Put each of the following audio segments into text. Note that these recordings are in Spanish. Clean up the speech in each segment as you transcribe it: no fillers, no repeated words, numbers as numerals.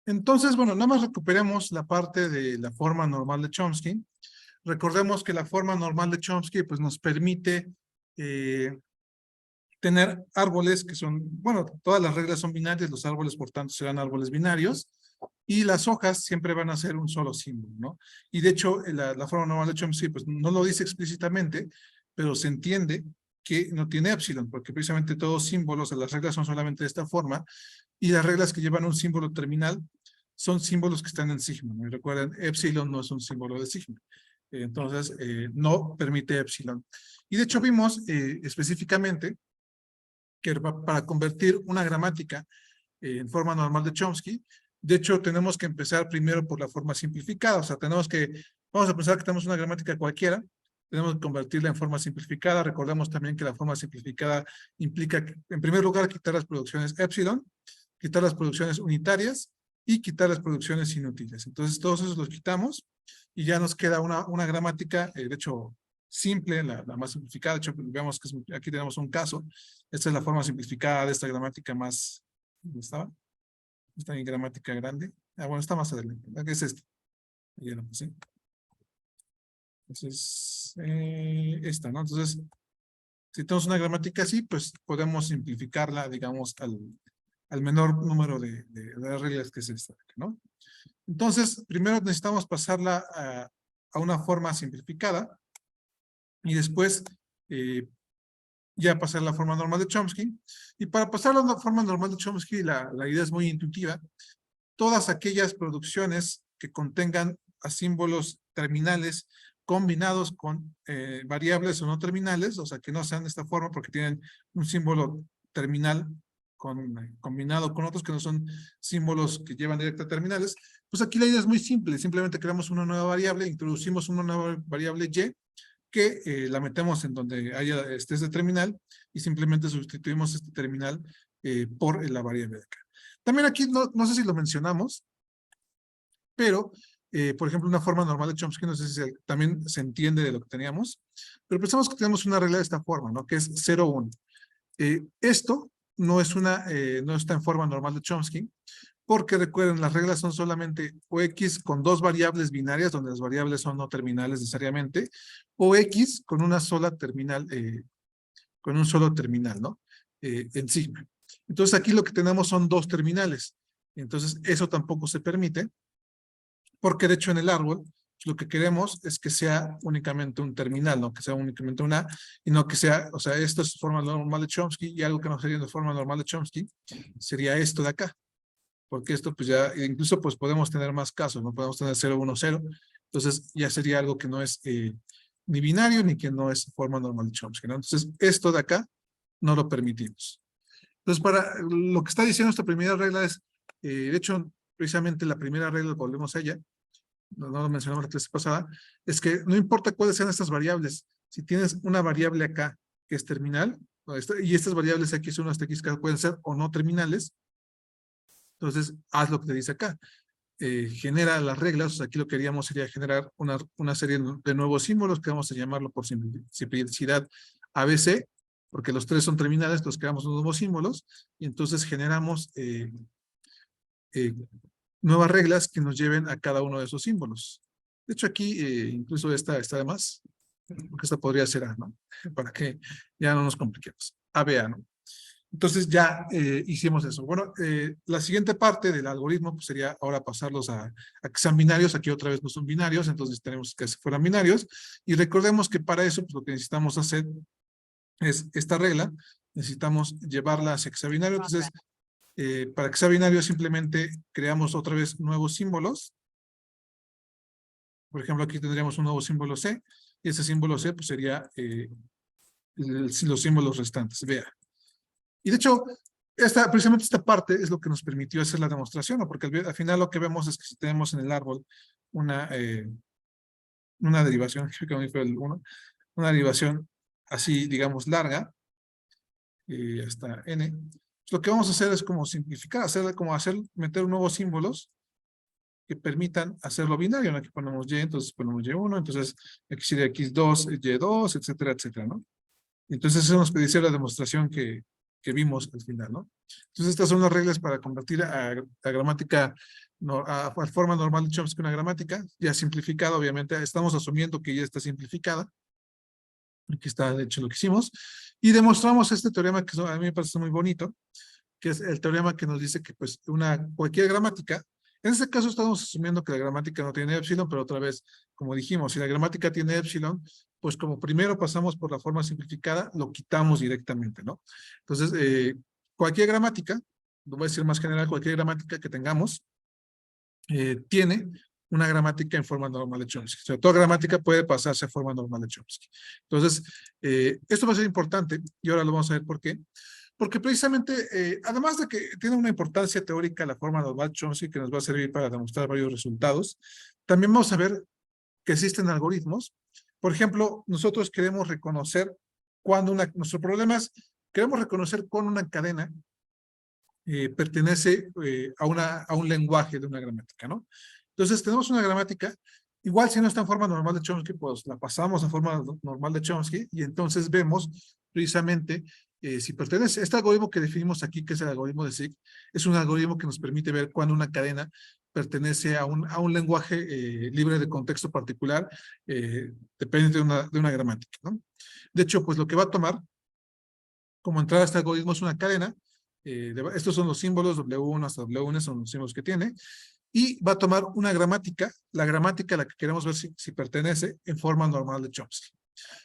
Entonces, bueno, nada más recuperemos la parte de la forma normal de Chomsky. Recordemos que la forma normal de Chomsky pues, nos permite tener árboles que son, bueno, todas las reglas son binarias, los árboles por tanto serán árboles binarios, y las hojas siempre van a ser un solo símbolo, ¿no? Y de hecho, la forma normal de Chomsky pues, no lo dice explícitamente, pero se entiende que no tiene epsilon, porque precisamente todos símbolos, las reglas son solamente de esta forma, y las reglas que llevan un símbolo terminal son símbolos que están en sigma, ¿no? Y recuerden, epsilon no es un símbolo de sigma. Entonces, no permite epsilon. Y de hecho vimos específicamente que para convertir una gramática en forma normal de Chomsky, de hecho tenemos que empezar primero por la forma simplificada, o sea, vamos a pensar que tenemos una gramática cualquiera, tenemos que convertirla en forma simplificada. Recordemos también que la forma simplificada implica, en primer lugar, quitar las producciones epsilon, quitar las producciones unitarias y quitar las producciones inútiles. Entonces, todos esos los quitamos y ya nos queda una gramática, de hecho, simple, la más simplificada. De hecho, veamos que aquí tenemos un caso. Esta es la forma simplificada de esta gramática más, ¿dónde estaba? Está en gramática grande. Ah, bueno, está más adelante. ¿Qué es esta? Ya lo puse. Entonces, esta, ¿no? Entonces, si tenemos una gramática así, pues podemos simplificarla, digamos, al menor número de reglas que es esta, ¿no? Entonces, primero necesitamos pasarla a una forma simplificada y después ya pasar la forma normal de Chomsky. Y para pasar a la forma normal de Chomsky, la idea es muy intuitiva. Todas aquellas producciones que contengan a símbolos terminales combinados con variables o no terminales, o sea, que no sean de esta forma porque tienen un símbolo terminal combinado con otros que no son símbolos que llevan directa a terminales, pues aquí la idea es muy simple. Simplemente creamos una nueva variable, introducimos una nueva variable y, que la metemos en donde haya este terminal y simplemente sustituimos este terminal por la variable de acá. También aquí, no sé si lo mencionamos, pero, por ejemplo, una forma normal de Chomsky, no sé si también se entiende de lo que teníamos, pero pensamos que tenemos una regla de esta forma, ¿no? Que es 0, 1. Esto no está en forma normal de Chomsky, porque recuerden, las reglas son solamente o X con dos variables binarias, donde las variables son no terminales necesariamente, o X con una sola terminal, con un solo terminal, ¿no? En sigma. Entonces aquí lo que tenemos son dos terminales. Entonces eso tampoco se permite, porque de hecho en el árbol lo que queremos es que sea únicamente un terminal, no que sea únicamente una, y no que sea, o sea, esto es forma normal de Chomsky, y algo que no sería de forma normal de Chomsky sería esto de acá. Porque esto pues ya, incluso pues podemos tener más casos, no podemos tener 0, 1, 0, entonces ya sería algo que no es ni binario ni que no es forma normal de Chomsky, ¿no? Entonces esto de acá no lo permitimos. Entonces para lo que está diciendo esta primera regla es, de hecho precisamente la primera regla, volvemos a ella, no lo mencionamos la clase pasada, es que no importa cuáles sean estas variables, si tienes una variable acá que es terminal, y estas variables x1 hasta x pueden ser o no terminales, entonces haz lo que te dice acá. Genera las reglas, o sea, aquí lo que queríamos sería generar una serie de nuevos símbolos, que vamos a llamarlo por simplicidad ABC, porque los tres son terminales, entonces creamos nuevos símbolos, y entonces generamos eh, nuevas reglas que nos lleven a cada uno de esos símbolos. De hecho, aquí incluso esta está de más, porque esta podría ser A, ¿no? Para que ya no nos compliquemos. ABA, ¿no? Entonces ya hicimos eso. Bueno, la siguiente parte del algoritmo pues, sería ahora pasarlos a que sean binarios. Aquí otra vez no son binarios, entonces tenemos que hacer fueran binarios. Y recordemos que para eso pues, lo que necesitamos hacer es esta regla. Necesitamos llevarla hacia que sea binario. Entonces, para que sea binario simplemente creamos otra vez nuevos símbolos. Por ejemplo, aquí tendríamos un nuevo símbolo C. Y ese símbolo C pues, sería los símbolos restantes. Vea. Y de hecho, precisamente esta parte es lo que nos permitió hacer la demostración, ¿no? Porque al final lo que vemos es que si tenemos en el árbol una derivación, creo que a mí fue el 1, una derivación así, digamos, larga, hasta n, pues lo que vamos a hacer es como simplificar, meter nuevos símbolos que permitan hacerlo binario, ¿no? Aquí ponemos y, entonces ponemos y1, entonces aquí sería x2, y2, etcétera, etcétera, ¿no? Entonces eso nos dice la demostración que vimos al final, ¿no? Entonces estas son las reglas para convertir a gramática a forma normal de Chomsky una gramática, ya simplificada, obviamente, estamos asumiendo que ya está simplificada. Aquí está, de hecho, lo que hicimos. Y demostramos este teorema que a mí me parece muy bonito, que es el teorema que nos dice que pues cualquier gramática, en este caso estamos asumiendo que la gramática no tiene epsilon, pero otra vez, como dijimos, si la gramática tiene epsilon, pues como primero pasamos por la forma simplificada, lo quitamos directamente, ¿no? Entonces, cualquier gramática, lo voy a decir más general, cualquier gramática que tengamos, tiene una gramática en forma normal de Chomsky. O sea, toda gramática puede pasarse a forma normal de Chomsky. Entonces, esto va a ser importante y ahora lo vamos a ver por qué. Porque precisamente, además de que tiene una importancia teórica la forma normal de Chomsky que nos va a servir para demostrar varios resultados, también vamos a ver que existen algoritmos. Por ejemplo, nosotros queremos reconocer cuando nuestro problema es, queremos reconocer cuando una cadena pertenece a un lenguaje de una gramática, ¿no? Entonces, tenemos una gramática, igual si no está en forma normal de Chomsky, pues la pasamos a forma normal de Chomsky y entonces vemos precisamente si pertenece. Este algoritmo que definimos aquí, que es el algoritmo de SIG, es un algoritmo que nos permite ver cuando una cadena pertenece a un lenguaje libre de contexto particular, depende de una gramática, ¿no? De hecho, pues lo que va a tomar como entrada a este algoritmo es una cadena. Estos son los símbolos, W1 hasta W1 son los símbolos que tiene, y va a tomar una gramática, la gramática a la que queremos ver si pertenece en forma normal de Chomsky.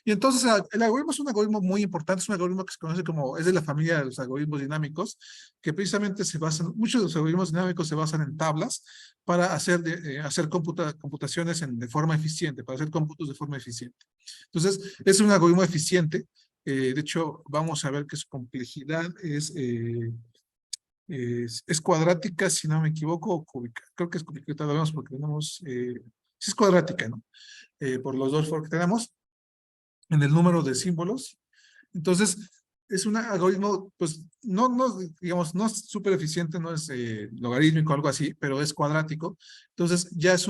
Y entonces el algoritmo es un algoritmo muy importante, es un algoritmo que se conoce como, es de la familia de los algoritmos dinámicos, que precisamente se basan, muchos de los algoritmos dinámicos se basan en tablas para hacer computaciones de forma eficiente, para hacer cómputos de forma eficiente. Entonces, es un algoritmo eficiente. De hecho, vamos a ver que su complejidad es cuadrática, si no me equivoco, o cúbica. Creo que es cúbica, ahorita lo vemos porque tenemos, sí es cuadrática, ¿no? Por los dos for que tenemos en el número de símbolos. Entonces, es un algoritmo, pues, digamos, no es súper eficiente, no es logarítmico o algo así, pero es cuadrático. Entonces, ya es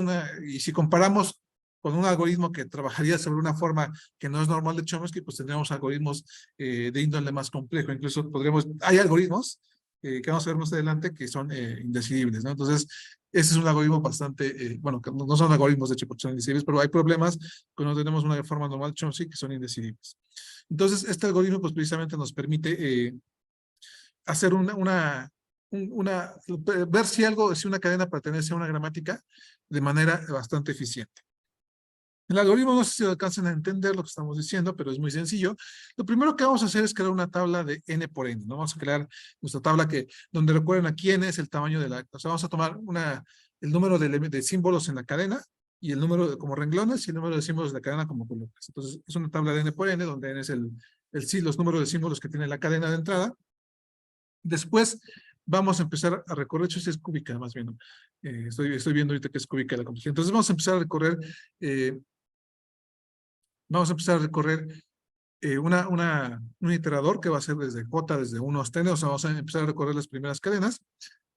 y si comparamos con un algoritmo que trabajaría sobre una forma que no es normal de Chomsky, pues tendríamos algoritmos de índole más complejo. Incluso hay algoritmos que vamos a ver más adelante que son indecidibles, ¿no? Entonces, ese es un algoritmo bastante, bueno, que no son algoritmos de hecho porque son indecidibles, pero hay problemas cuando tenemos una forma normal de Chomsky que son indecidibles. Entonces, este algoritmo pues precisamente nos permite hacer ver si una cadena pertenece a una gramática de manera bastante eficiente. El algoritmo, no sé si alcanzan a entender lo que estamos diciendo, pero es muy sencillo. Lo primero que vamos a hacer es crear una tabla de n por n, ¿no? Vamos a crear nuestra tabla donde recuerden aquí n es el tamaño de o sea, vamos a tomar el número de símbolos en la cadena y el número como renglones y el número de símbolos de la cadena como columnas. Entonces, es una tabla de n por n, donde n es los números de símbolos que tiene la cadena de entrada. Después, vamos a empezar a recorrer, de hecho es cúbica más bien, ¿no? Estoy viendo ahorita que es cúbica la complejidad. Entonces, vamos a empezar a recorrer un iterador que va a ser desde J, desde 1 hasta N, o sea, vamos a empezar a recorrer las primeras cadenas,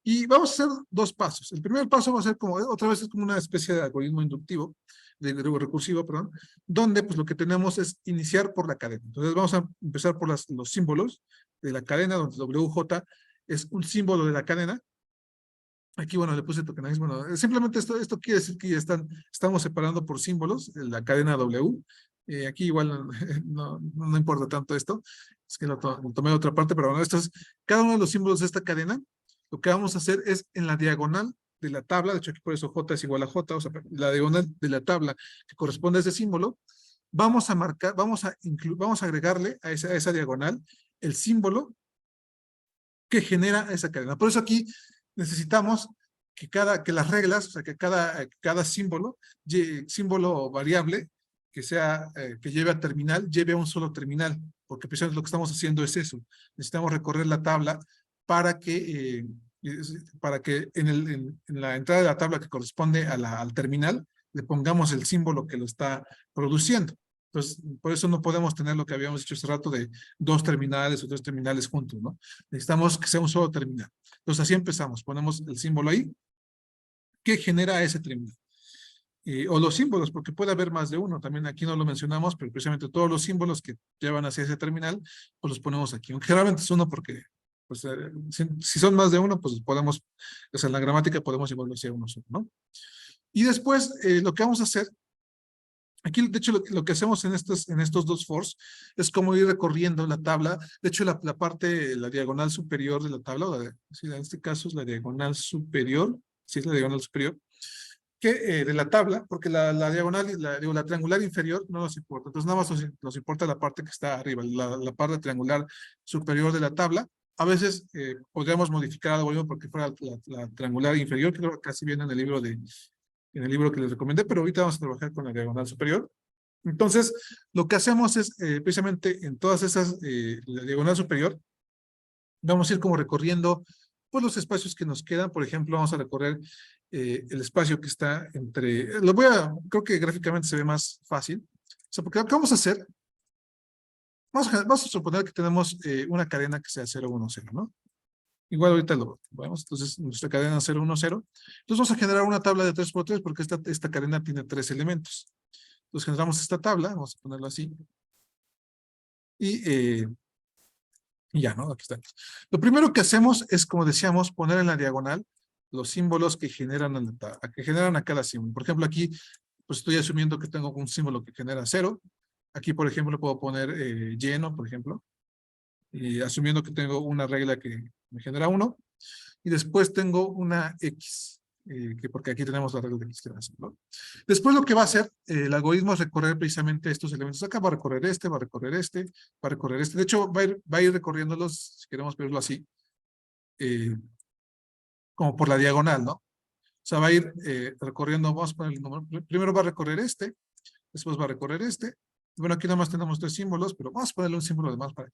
y vamos a hacer dos pasos. El primer paso va a ser otra vez es como una especie de algoritmo inductivo, recursivo, perdón, donde pues lo que tenemos es iniciar por la cadena. Entonces vamos a empezar por los símbolos de la cadena, donde WJ es un símbolo de la cadena. Aquí, bueno, le puse tokenismo. Bueno, simplemente esto quiere decir que ya estamos separando por símbolos la cadena W. Aquí igual no importa tanto esto. Es que lo tomé de otra parte, pero bueno, cada uno de los símbolos de esta cadena, lo que vamos a hacer es en la diagonal de la tabla, de hecho aquí por eso J es igual a J, o sea, la diagonal de la tabla que corresponde a ese símbolo, vamos a agregarle a esa diagonal el símbolo que genera esa cadena. Por eso aquí necesitamos que las reglas, o sea, que cada símbolo variable que lleve a terminal, lleve a un solo terminal, porque precisamente lo que estamos haciendo es eso. Necesitamos recorrer la tabla para que en la entrada de la tabla que corresponde al terminal, le pongamos el símbolo que lo está produciendo. Entonces, por eso no podemos tener lo que habíamos dicho hace rato de 2 terminales o 3 terminales juntos, ¿no? Necesitamos que sea un solo terminal. Entonces, así empezamos. Ponemos el símbolo ahí que genera ese terminal. O los símbolos, porque puede haber más de uno. También aquí no lo mencionamos, pero precisamente todos los símbolos que llevan hacia ese terminal, pues los ponemos aquí. Aunque generalmente es uno porque pues si son más de uno, pues podemos, o sea, en la gramática podemos llevarlo hacia uno solo, ¿no? Y después, lo que vamos a hacer, aquí de hecho lo que hacemos en estos dos fors es como ir recorriendo la tabla. De hecho, la parte, la diagonal superior de la tabla, sí, en este caso es la diagonal superior, sí es la diagonal superior, de la tabla, porque la diagonal, digo, la triangular inferior no nos importa. Entonces nada más nos importa la parte que está arriba, la parte triangular superior de la tabla. A veces podríamos modificar algo porque fuera la triangular inferior, que creo que casi viene en el libro que les recomendé, pero ahorita vamos a trabajar con la diagonal superior. Entonces, lo que hacemos es, precisamente en todas esas, la diagonal superior, vamos a ir como recorriendo pues, los espacios que nos quedan. Por ejemplo, vamos a recorrer el espacio que está entre, creo que gráficamente se ve más fácil. O sea, porque lo que vamos a hacer, vamos a suponer que tenemos una cadena que sea 0, 1, 0, ¿no? Igual ahorita lo vemos. Entonces, nuestra cadena 0, 1, 0. Entonces, vamos a generar una tabla de 3 por 3 porque esta cadena tiene 3 elementos. Entonces, generamos esta tabla, vamos a ponerlo así. Y ya, ¿no? Aquí está. Lo primero que hacemos es, como decíamos, poner en la diagonal los símbolos que generan a cada símbolo. Por ejemplo, aquí, pues estoy asumiendo que tengo un símbolo que genera 0. Aquí, por ejemplo, puedo poner lleno, por ejemplo. Y asumiendo que tengo una regla que me genera 1. Y después tengo una X, porque aquí tenemos la regla de X que ¿no? Después lo que va a hacer el algoritmo es recorrer precisamente estos elementos. Acá va a recorrer este, va a recorrer este, va a recorrer este. De hecho, va a ir recorriéndolos, si queremos verlo así, como por la diagonal, ¿no? O sea, va a ir recorriendo, vamos a poner el número. Primero va a recorrer este, después va a recorrer este. Bueno, aquí nada más tenemos 3 símbolos, pero vamos a ponerle un símbolo de más para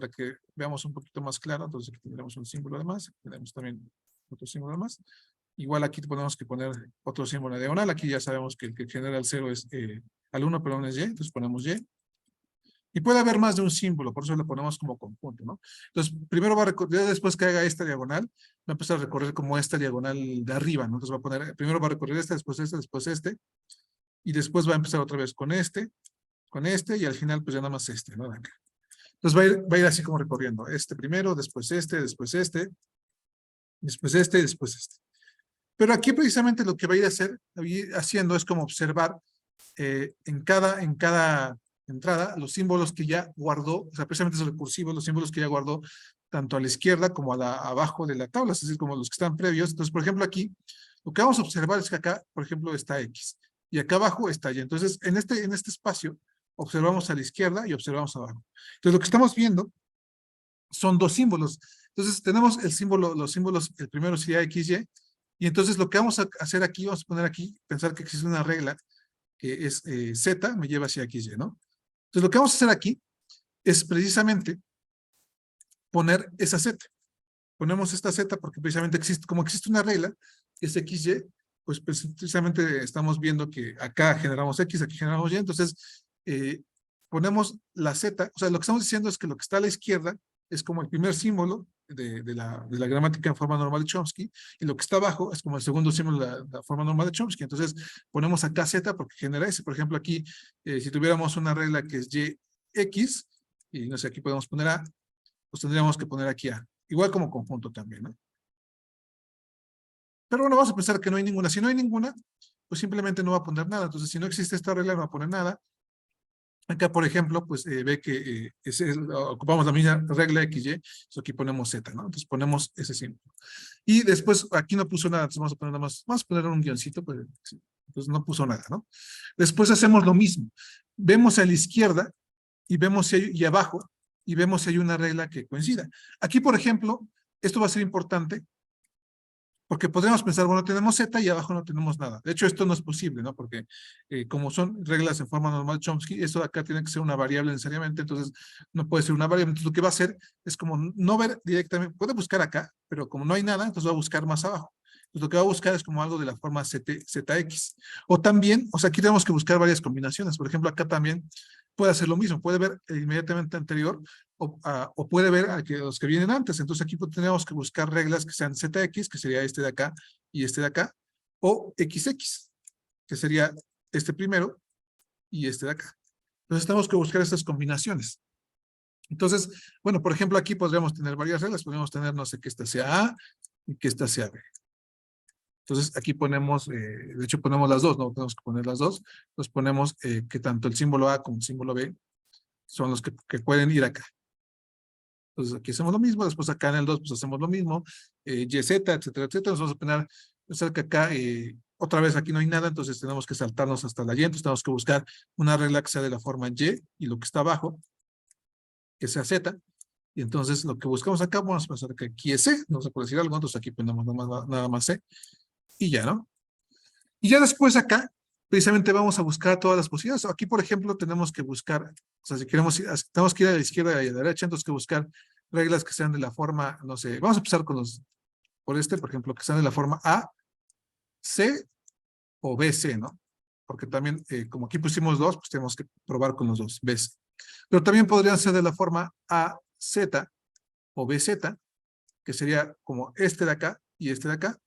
que veamos un poquito más claro. Entonces aquí tendremos un símbolo de más, tenemos también otro símbolo de más. Igual aquí tenemos que poner otro símbolo de diagonal. Aquí ya sabemos que el que genera el 0 es, al 1, perdón, es Y, entonces ponemos Y. Y puede haber más de un símbolo, por eso lo ponemos como conjunto, ¿no? Entonces, primero va a recorrer, después que haga esta diagonal, va a empezar a recorrer como esta diagonal de arriba, ¿no? Entonces va a poner, primero va a recorrer este, después este, y después va a empezar otra vez con este, y al final pues ya nada más este, ¿no? De acá. Entonces va a ir así como recorriendo. Este primero, después este, después este, después este, después este. Pero aquí precisamente lo que va a ir haciendo es como observar en cada entrada los símbolos que ya guardó, o sea, precisamente esos recursivos, los símbolos que ya guardó tanto a la izquierda como abajo de la tabla, es decir, como los que están previos. Entonces, por ejemplo, aquí, lo que vamos a observar es que acá, por ejemplo, está X, y acá abajo está Y. Entonces, en este espacio, observamos a la izquierda y observamos abajo. Entonces, lo que estamos viendo son 2 símbolos. Entonces, tenemos los símbolos, el primero sería XY, y entonces lo que vamos a hacer aquí, vamos a poner aquí, pensar que existe una regla que es Z, me lleva hacia XY, ¿no? Entonces, lo que vamos a hacer aquí es precisamente poner esa Z. Ponemos esta Z porque precisamente como existe una regla, que es XY, pues precisamente estamos viendo que acá generamos X, aquí generamos Y, entonces ponemos la Z, o sea, lo que estamos diciendo es que lo que está a la izquierda es como el primer símbolo de la gramática en forma normal de Chomsky, y lo que está abajo es como el segundo símbolo de la forma normal de Chomsky. Entonces ponemos acá Z porque genera S. Por ejemplo, aquí, si tuviéramos una regla que es YX, y no sé, aquí podemos poner A, pues tendríamos que poner aquí A. Igual como conjunto también, ¿no? Pero bueno, vamos a pensar que no hay ninguna. Si no hay ninguna, pues simplemente no va a poner nada. Entonces, si no existe esta regla, no va a poner nada. Acá, por ejemplo, pues ve que ocupamos la misma regla XY, entonces aquí ponemos Z, ¿no? Entonces ponemos ese símbolo. Y después, aquí no puso nada, entonces vamos a poner nada más, vamos a poner un guioncito, pues, entonces no puso nada, ¿no? Después hacemos lo mismo. Vemos a la izquierda y vemos y abajo, y vemos si hay una regla que coincida. Aquí, por ejemplo, esto va a ser importante, porque podríamos pensar, bueno, tenemos Z y abajo no tenemos nada. De hecho, esto no es posible, ¿no? Porque como son reglas en forma normal Chomsky, eso de acá tiene que ser una variable necesariamente, entonces no puede ser una variable. Entonces lo que va a hacer es como no ver directamente, puede buscar acá, pero como no hay nada, entonces va a buscar más abajo. Entonces lo que va a buscar es como algo de la forma ZX. O también, o sea, aquí tenemos que buscar varias combinaciones. Por ejemplo, acá también puede hacer lo mismo, puede ver inmediatamente anterior o puede ver a los que vienen antes. Entonces aquí tenemos que buscar reglas que sean ZX, que sería este de acá y este de acá, o XX, que sería este primero y este de acá. Entonces tenemos que buscar estas combinaciones. Entonces, bueno, por ejemplo, aquí podríamos tener varias reglas. Podríamos tener, no sé, que esta sea A y que esta sea B. Entonces, aquí ponemos, de hecho ponemos las dos, no tenemos que poner las dos. Entonces ponemos que tanto el símbolo A como el símbolo B son los que pueden ir acá. Entonces aquí hacemos lo mismo, después acá en el 2 pues hacemos lo mismo, YZ, etcétera, etcétera. Nos vamos a poner, que acá otra vez aquí no hay nada, entonces tenemos que saltarnos hasta la Y, entonces tenemos que buscar una regla que sea de la forma Y y lo que está abajo, que sea Z. Y entonces lo que buscamos acá, vamos a pensar que aquí es C, no se puede decir algo, entonces aquí ponemos nada más C y ya, ¿no? Y ya después acá, precisamente vamos a buscar todas las posibilidades. Aquí, por ejemplo, tenemos que buscar, o sea, si queremos, tenemos que ir a la izquierda y a la derecha, entonces que buscar reglas que sean de la forma, no sé, vamos a empezar con los, por ejemplo, que sean de la forma A, C o BC, ¿no? Porque también, como aquí pusimos dos, pues tenemos que probar con los dos, BC. Pero también podrían ser de la forma A, Z o BZ, que sería como este de acá y este de acá,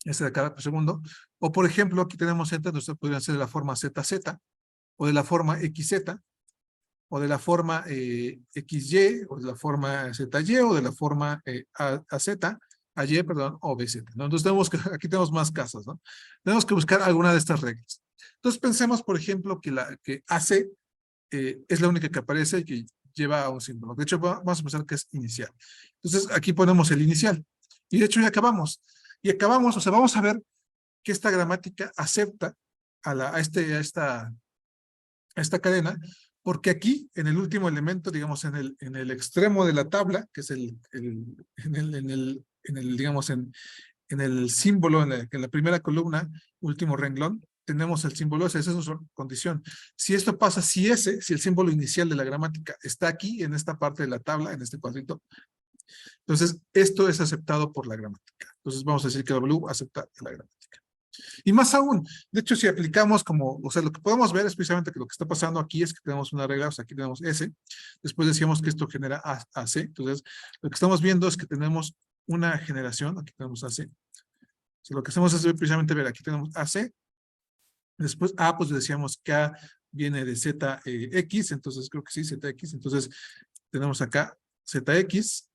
este de acá por segundo. O por ejemplo, aquí tenemos Z, entonces podrían ser de la forma ZZ, o de la forma XZ, o de la forma XY, o de la forma ZY, o de la forma AZ, AY, perdón, o BZ, ¿no? Entonces tenemos que, aquí tenemos más casos, ¿no? Tenemos que buscar alguna de estas reglas. Entonces pensemos, por ejemplo, que AC es la única que aparece y que lleva a un símbolo. De hecho, vamos a pensar que es inicial. Entonces aquí ponemos el inicial. Y de hecho ya acabamos. Y acabamos, o sea, vamos a ver que esta gramática acepta a esta cadena, porque aquí, en el último elemento, digamos, en el extremo de la tabla, que es digamos, en el símbolo, en la primera columna, último renglón, tenemos el símbolo ese, esa es nuestra condición. Si esto pasa, si el símbolo inicial de la gramática está aquí, en esta parte de la tabla, en este cuadrito, entonces esto es aceptado por la gramática. Entonces vamos a decir que W acepta la gramática. Y más aún, de hecho, si aplicamos como, o sea, lo que podemos ver es precisamente que lo que está pasando aquí es que tenemos una regla, o sea, aquí tenemos S, después decíamos que esto genera AC, entonces lo que estamos viendo es que tenemos una generación, aquí tenemos AC, o sea, lo que hacemos es precisamente ver, aquí tenemos AC, después A, pues decíamos que A viene de ZX, entonces creo que sí, ZX, entonces tenemos acá ZX,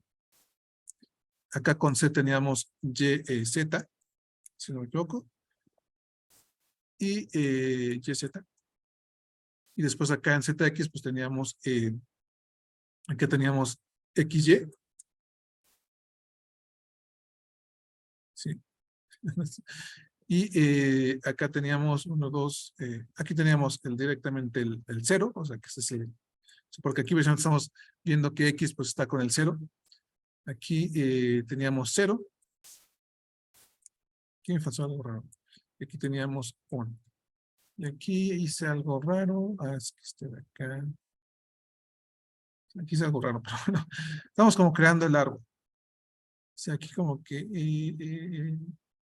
acá con C teníamos YZ, si no me equivoco, y YZ. Y después acá en ZX, pues teníamos, aquí teníamos XY. ¿Sí? Y acá teníamos uno, dos, aquí teníamos directamente el 0, o sea que es el, porque aquí estamos viendo que X pues está con el 0. Aquí teníamos 0. Aquí me pasó algo raro. Aquí teníamos 1. Y aquí hice algo raro. Ah, es que este de acá. Aquí hice algo raro, pero bueno. Estamos como creando el árbol. O sea, aquí como que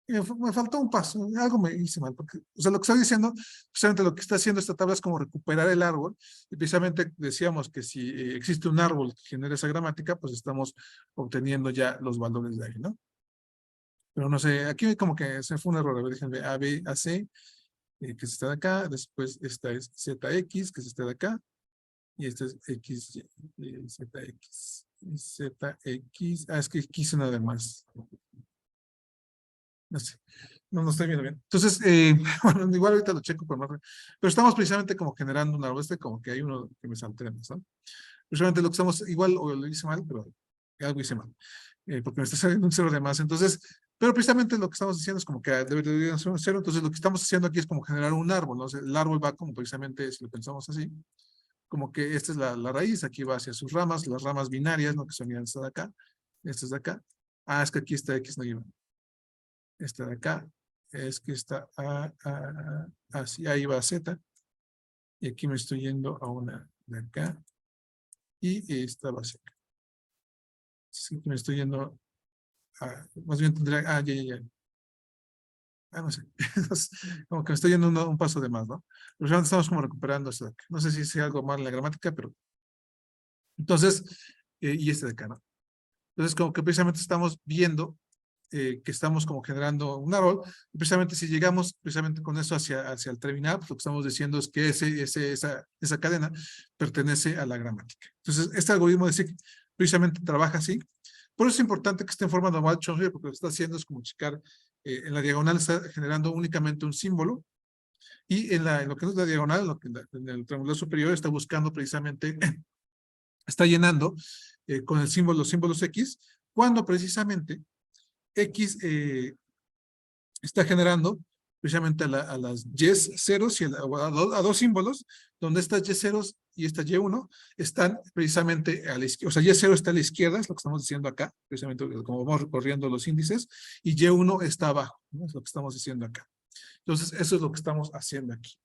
me faltó un paso, algo me hice mal, porque, o sea, lo que estoy diciendo, precisamente lo que está haciendo esta tabla es como recuperar el árbol, y precisamente decíamos que si existe un árbol que genera esa gramática, pues estamos obteniendo ya los valores de ahí, ¿no? Pero no sé, aquí como que se fue un error, a ver, déjenme, A, B, A, C, que se está de acá, después esta es ZX, que se está de acá, y esta es X, ZX. ZX, es que quise nada más. No sé, no estoy viendo bien. Entonces, bueno, igual ahorita lo checo por más. Pero estamos precisamente como generando un árbol, como que hay uno que me salté, ¿no? Precisamente lo que estamos, igual, o lo hice mal, pero algo hice mal, porque me está saliendo un 0 de más. Entonces, pero precisamente lo que estamos diciendo es como que debería ser un 0. Entonces, lo que estamos haciendo aquí es como generar un árbol, ¿no? O sea, el árbol va como precisamente, si lo pensamos así, como que esta es la raíz, aquí va hacia sus ramas, las ramas binarias, ¿no? Que son esta de acá, esta es de acá. Ah, es que aquí está X, no lleva. Esta de acá, es que está así, ahí va Z. Y aquí me estoy yendo a una de acá. Y esta va hacia acá. Sí, me estoy yendo más bien tendría, ya. No sé. Como que me estoy yendo un paso de más, ¿no? Pero ya estamos como recuperando esto de acá. No sé si es algo mal en la gramática, pero entonces, y este de acá, ¿no? Entonces, como que precisamente estamos viendo que estamos como generando un árbol. Precisamente si llegamos precisamente con eso hacia el terminal, pues lo que estamos diciendo es que esa cadena pertenece a la gramática. Entonces, este algoritmo de SIG precisamente trabaja así. Por eso es importante que esté en forma normal Chomsky, porque lo que está haciendo es como checar, en la diagonal está generando únicamente un símbolo, y en lo que no es la diagonal, en el triangular superior está buscando precisamente, está llenando con los símbolos X, cuando precisamente X está generando precisamente a las Y ceros y a dos símbolos, donde estas Y ceros y esta Y1 están precisamente a la izquierda, o sea, Y0 está a la izquierda, es lo que estamos diciendo acá, precisamente como vamos recorriendo los índices, y Y1 está abajo, ¿no? Es lo que estamos diciendo acá. Entonces, eso es lo que estamos haciendo aquí.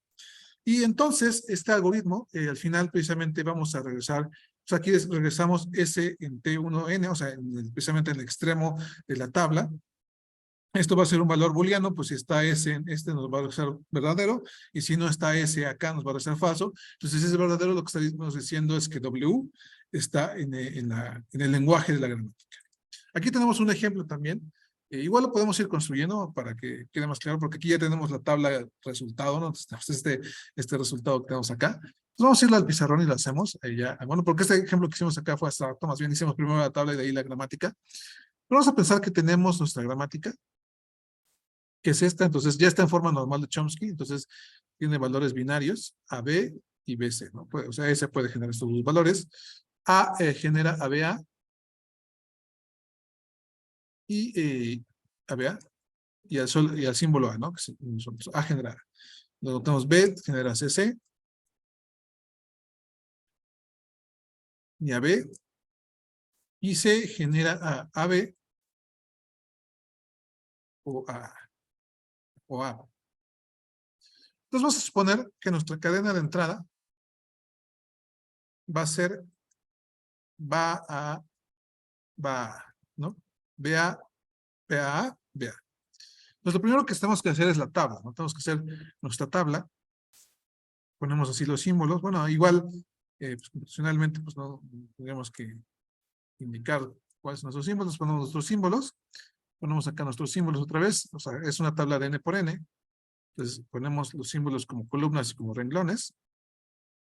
Y entonces, este algoritmo, al final precisamente vamos a regresar, o sea, aquí regresamos S en T1N, o sea, precisamente en el extremo de la tabla. Esto va a ser un valor booleano, pues si está S en este nos va a ser verdadero, y si no está S acá nos va a ser falso. Entonces, si es verdadero, lo que estamos diciendo es que W está en el lenguaje de la gramática. Aquí tenemos un ejemplo también. Igual lo podemos ir construyendo para que quede más claro, porque aquí ya tenemos la tabla de resultado, ¿no? Entonces, tenemos este resultado que tenemos acá. Entonces, vamos a irlo al pizarrón y lo hacemos. Bueno, porque este ejemplo que hicimos acá fue abstracto, más bien hicimos primero la tabla y de ahí la gramática. Pero vamos a pensar que tenemos nuestra gramática, que es esta, entonces ya está en forma normal de Chomsky, entonces tiene valores binarios, AB y BC, ¿no? O sea, S puede generar estos dos valores. A genera ABA y ABA y al símbolo A, ¿no? Que A genera. Luego tenemos B, genera CC y AB, y C genera a AB o A. Entonces vamos a suponer que nuestra cadena de entrada va a ser ¿no? BA, BA, BA. Entonces lo primero que tenemos que hacer es la tabla, ¿no? Tenemos que hacer nuestra tabla. Ponemos así los símbolos. Bueno, igual, pues, computacionalmente, pues no tendríamos que indicar cuáles son nuestros símbolos. Ponemos nuestros símbolos. Ponemos acá nuestros símbolos otra vez. O sea, es una tabla de N por N. Entonces ponemos los símbolos como columnas y como renglones.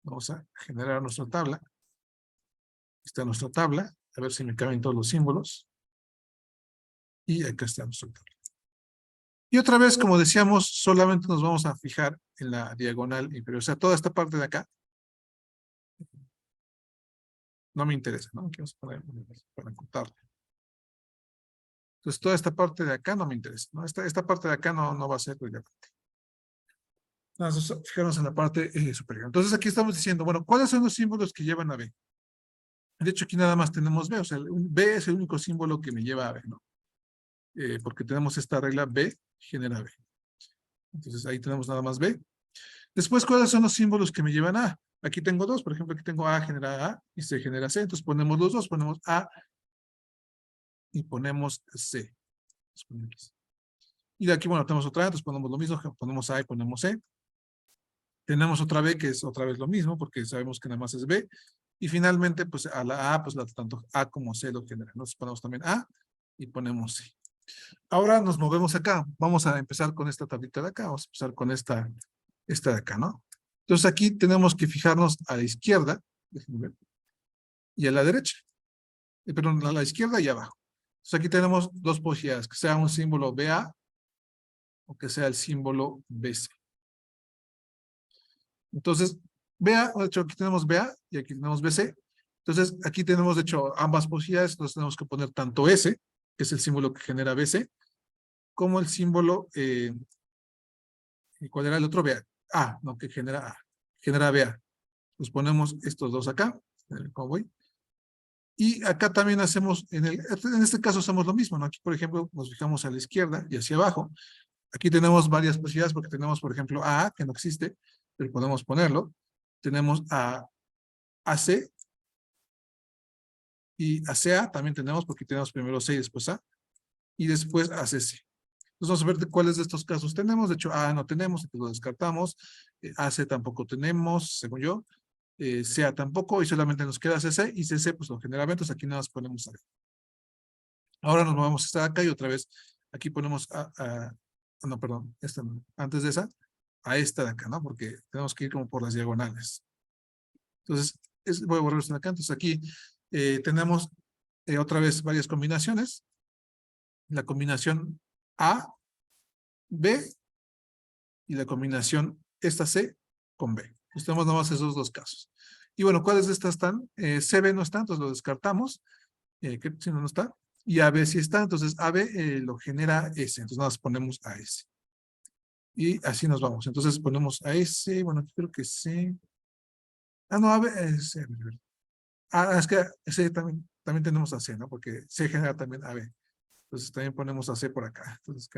Vamos a generar nuestra tabla. Está nuestra tabla. A ver si me caben todos los símbolos. Y acá está nuestra tabla. Y otra vez, como decíamos, solamente nos vamos a fijar en la diagonal inferior. O sea, toda esta parte de acá no me interesa, ¿no? Aquí vamos a poner para contarle. Entonces, toda esta parte de acá no me interesa, ¿no? Esta parte de acá no va a ser relevante. Vamos a fijarnos en la parte superior. Entonces, aquí estamos diciendo, bueno, ¿cuáles son los símbolos que llevan a B? De hecho, aquí nada más tenemos B, o sea, B es el único símbolo que me lleva a B, ¿no? Porque tenemos esta regla B genera B. Entonces, ahí tenemos nada más B. Después, ¿cuáles son los símbolos que me llevan a A? Aquí tengo dos, por ejemplo, aquí tengo A genera A y C genera C. Entonces, ponemos los dos, ponemos A y ponemos C. Y de aquí, bueno, tenemos otra, entonces ponemos lo mismo, ponemos A y ponemos C. Tenemos otra B, que es otra vez lo mismo, porque sabemos que nada más es B. Y finalmente, pues a la A, pues tanto A como C lo generan. Entonces ponemos también A y ponemos C. Ahora nos movemos acá. Vamos a empezar con esta tablita de acá. Vamos a empezar con esta de acá, ¿no? Entonces aquí tenemos que fijarnos a la izquierda, déjenme ver, y a la derecha. Perdón, a la izquierda y abajo. Entonces aquí tenemos dos posibilidades, que sea un símbolo BA o que sea el símbolo BC. Entonces, BA, de hecho aquí tenemos BA y aquí tenemos BC. Entonces aquí tenemos de hecho ambas posibilidades, entonces tenemos que poner tanto S, que es el símbolo que genera BC, como el símbolo, ¿y cuál era el otro? BA. A, no, que genera A, genera BA. Pues ponemos estos dos acá, ¿cómo voy? Y acá también hacemos, en este caso hacemos lo mismo, ¿no? Aquí, por ejemplo, nos fijamos a la izquierda y hacia abajo. Aquí tenemos varias posibilidades porque tenemos, por ejemplo, A, que no existe, pero podemos ponerlo. Tenemos a AC y ACA también tenemos porque tenemos primero C y después A. Y después ACC. Entonces vamos a ver de cuáles de estos casos tenemos. De hecho, A no tenemos, entonces lo descartamos. AC tampoco tenemos, según yo. CA tampoco, y solamente nos queda CC, y CC pues lo genera eventos, aquí nada más ponemos A. Ahora nos vamos a estar acá y otra vez Aquí ponemos no, perdón, esta no, antes de esa, a esta de acá, ¿no? Porque tenemos que ir como por las diagonales. Entonces, voy a borrar esto de acá. Entonces, aquí tenemos otra vez varias combinaciones. La combinación A, B y la combinación esta C con B. Entonces, tenemos nada más esos dos casos. Y bueno, ¿cuáles de estas están? CB no está, entonces lo descartamos. Que si no, no está. Y AB sí está, entonces AB lo genera S. Entonces, nada más ponemos a S. Y así nos vamos. Entonces, ponemos a S. Bueno, aquí creo que C. Ah, no, AB. C. Es que C también tenemos a C, ¿no? Porque C genera también AB. Entonces, también ponemos a C por acá. Entonces,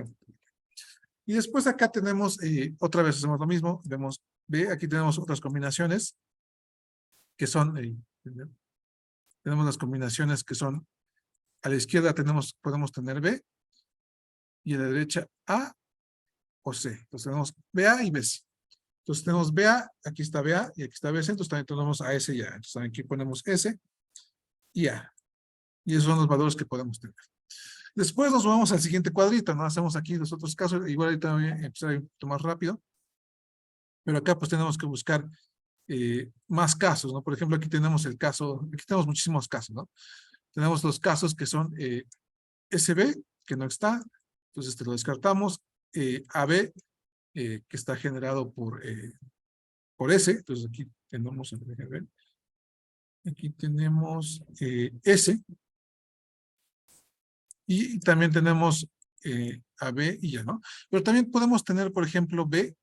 y después acá tenemos, otra vez hacemos lo mismo. Vemos B. Aquí tenemos otras combinaciones que son, tenemos las combinaciones que son, a la izquierda podemos tener B y a la derecha A o C. Entonces tenemos BA y BC. Entonces tenemos BA, aquí está BA y aquí está BC, entonces también tenemos a S y A. Entonces también aquí ponemos S y A. Y esos son los valores que podemos tener. Después nos vamos al siguiente cuadrito, ¿no? Hacemos aquí los otros casos, igual ahorita voy a empezar un poquito más rápido. Pero acá pues tenemos que buscar más casos, ¿no? Por ejemplo, aquí tenemos el caso, aquí tenemos muchísimos casos, ¿no? Tenemos los casos que son SB, que no está, entonces lo descartamos, AB, que está generado por S, entonces aquí tenemos, aquí tenemos S, y también tenemos AB y ya, ¿no? Pero también podemos tener, por ejemplo, B,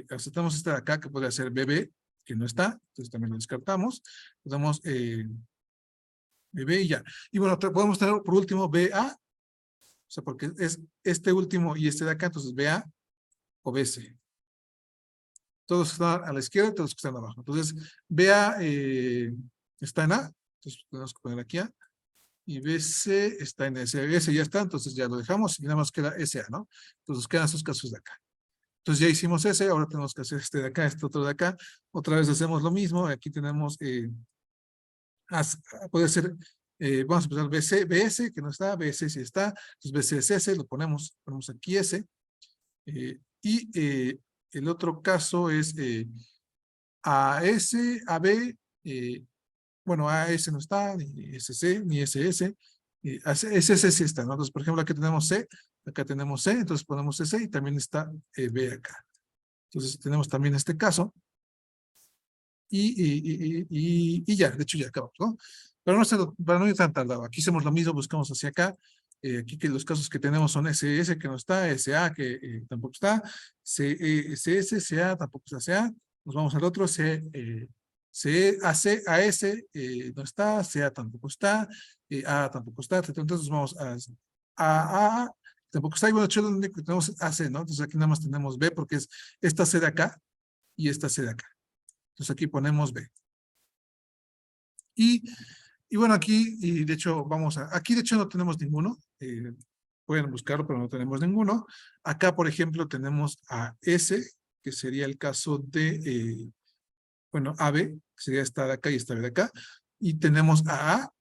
aceptamos esta de acá, que podría ser BB, que no está, entonces también lo descartamos, podemos BB y ya. Y bueno, podemos tener por último BA, o sea, porque es este último y este de acá, entonces BA o BC. Todos están a la izquierda y todos están abajo. Entonces, BA está en A, entonces tenemos que poner aquí A, y BC está en S. S ya está, entonces ya lo dejamos y nada más queda SA, ¿no? Entonces quedan esos casos de acá. Entonces ya hicimos ese, ahora tenemos que hacer este de acá, este otro de acá. Otra vez hacemos lo mismo, aquí tenemos, puede ser, vamos a empezar BC, BS, que no está, BS sí está, entonces BC es S, lo ponemos aquí S, y el otro caso es AS, AB, bueno, AS no está, ni SC, ni SS, SS sí está, ¿no? Entonces, por ejemplo, aquí tenemos C, acá tenemos C, entonces ponemos C y también está B acá. Entonces, tenemos también este caso. Y ya, de hecho ya acabamos, ¿no? Para no ir tan tardado, aquí hacemos lo mismo, buscamos hacia acá. Aquí que los casos que tenemos son SS, que no está, SA, que tampoco está, CS, CA, tampoco está CA. Nos vamos al otro, AC, AS, no está, CA tampoco está, A tampoco está, entonces vamos a tampoco está, y bueno, de hecho, lo único que tenemos es AC, ¿no? Entonces aquí nada más tenemos B, porque es esta C de acá y esta C de acá. Entonces aquí ponemos B. Y bueno, aquí, y de hecho, aquí de hecho no tenemos ninguno. Pueden buscarlo, pero no tenemos ninguno. Acá, por ejemplo, tenemos a S, que sería el caso de, bueno, AB, que sería esta de acá y esta de acá. Y tenemos a A,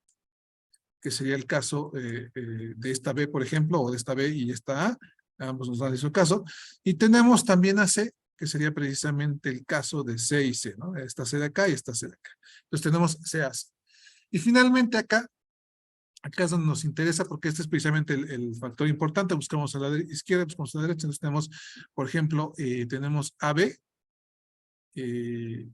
que sería el caso de esta B, por ejemplo, o de esta B y esta A. Ambos nos dan ese caso. Y tenemos también a C, que sería precisamente el caso de C y C, ¿no? Esta C de acá y esta C de acá. Entonces tenemos C, A, C. Y finalmente acá es donde nos interesa porque este es precisamente el factor importante. Buscamos a la izquierda, buscamos a la derecha. Entonces tenemos, por ejemplo, tenemos AB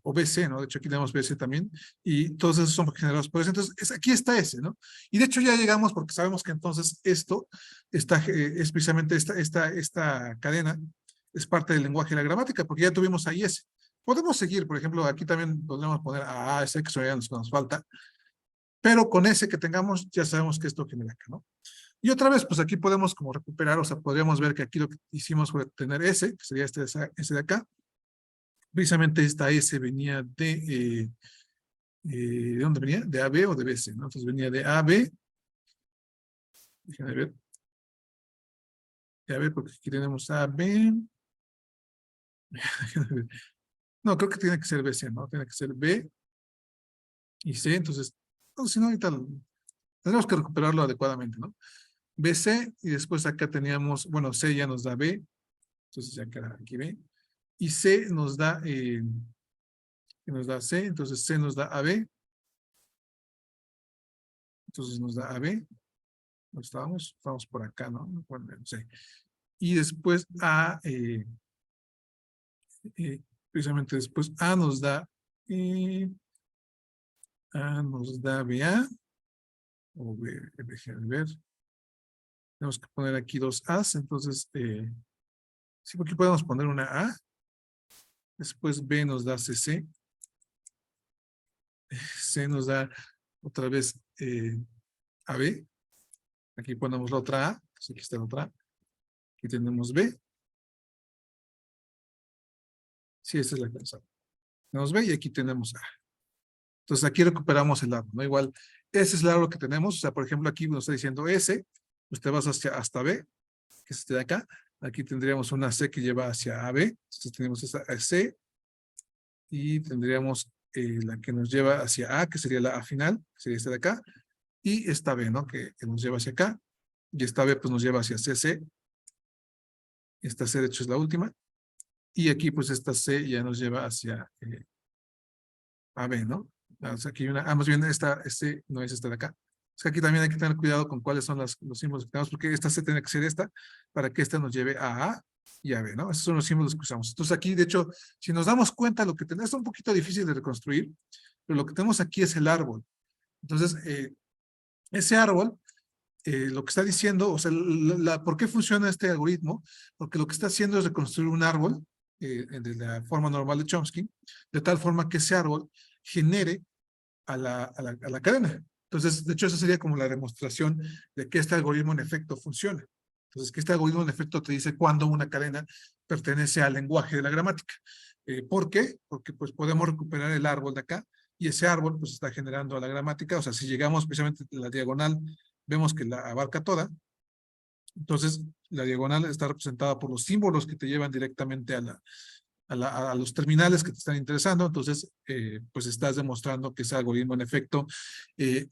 o BC, ¿no? De hecho aquí tenemos BC también. Y todos esos son generados por S. Entonces aquí está S, ¿no? Y de hecho ya llegamos porque sabemos que entonces esto es precisamente esta cadena es parte del lenguaje de la gramática porque ya tuvimos ahí S. Podemos seguir, por ejemplo, aquí también podemos poner a S, que eso ya nos falta. Pero con ese que tengamos, ya sabemos que esto genera acá, ¿no? Y otra vez, pues aquí podemos como recuperar, o sea, podríamos ver que aquí lo que hicimos fue tener S, que sería ese de acá. Precisamente esta S venía ¿de dónde venía? De AB o de BC, ¿no? Entonces venía de AB. Déjenme ver. De AB, porque aquí tenemos AB. No, creo que tiene que ser BC, ¿no? Tiene que ser B y C, entonces, no, si no, ahorita tenemos que recuperarlo adecuadamente, ¿no? BC, y después acá teníamos, bueno, C ya nos da B, entonces ya queda aquí B, y C nos da C, entonces C nos da AB, entonces nos da AB, ¿no estábamos? Estamos por acá, ¿no? Bueno, C. Y después precisamente después A nos da BA, o B, déjenme ver. Tenemos que poner aquí dos A's, entonces, sí, porque podemos poner una A. Después B nos da CC. C nos da otra vez AB. Aquí ponemos la otra A. Pues aquí está la otra A. Aquí tenemos B. Sí, esta es la que tenemos B y aquí tenemos A. Entonces aquí recuperamos el árbol, ¿no? Igual, ese es el árbol que tenemos. O sea, por ejemplo, aquí nos está diciendo S. Usted va hasta B, que es este de acá. Aquí tendríamos una C que lleva hacia AB. Entonces tenemos esa C. Y tendríamos la que nos lleva hacia A, que sería la A final, que sería esta de acá. Y esta B, ¿no? Que nos lleva hacia acá. Y esta B, pues nos lleva hacia CC. Esta C, de hecho, es la última. Y aquí, pues, esta C ya nos lleva hacia AB, ¿no? O sea, aquí hay una, más bien este no es esta de acá. Es que aquí también hay que tener cuidado con cuáles son los símbolos que tenemos, porque esta C tiene que ser esta, para que esta nos lleve a y a B, ¿no? Esos son los símbolos que usamos. Entonces aquí, de hecho, si nos damos cuenta, lo que tenemos es un poquito difícil de reconstruir, pero lo que tenemos aquí es el árbol. Entonces, ese árbol, lo que está diciendo, o sea, ¿por qué funciona este algoritmo? Porque lo que está haciendo es reconstruir un árbol de la forma normal de Chomsky, de tal forma que ese árbol genere a la cadena. Entonces, de hecho, esa sería como la demostración de que este algoritmo en efecto funciona. Entonces, que este algoritmo en efecto te dice cuándo una cadena pertenece al lenguaje de la gramática. ¿Por qué? Porque pues podemos recuperar el árbol de acá y ese árbol pues está generando a la gramática. O sea, si llegamos precisamente a la diagonal, vemos que la abarca toda. Entonces, la diagonal está representada por los símbolos que te llevan directamente a los terminales que te están interesando. Entonces, pues estás demostrando que ese algoritmo en efecto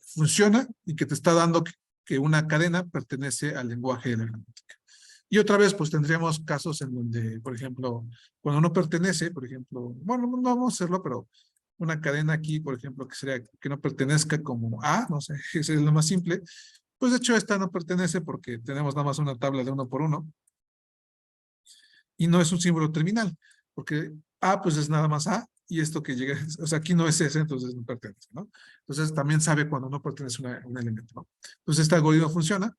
funciona y que te está dando que una cadena pertenece al lenguaje de la gramática. Y otra vez, pues tendríamos casos en donde, por ejemplo, cuando no pertenece, por ejemplo, bueno, no vamos a hacerlo, pero una cadena aquí, por ejemplo, que sería que no pertenezca como A, no sé, ese es lo más simple. Pues de hecho esta no pertenece porque tenemos nada más una tabla de 1 por 1 y no es un símbolo terminal, porque A pues es nada más A y esto que llega, o sea, aquí no es ese, entonces no pertenece, ¿no? Entonces también sabe cuando no pertenece un elemento, ¿no? Entonces este algoritmo funciona.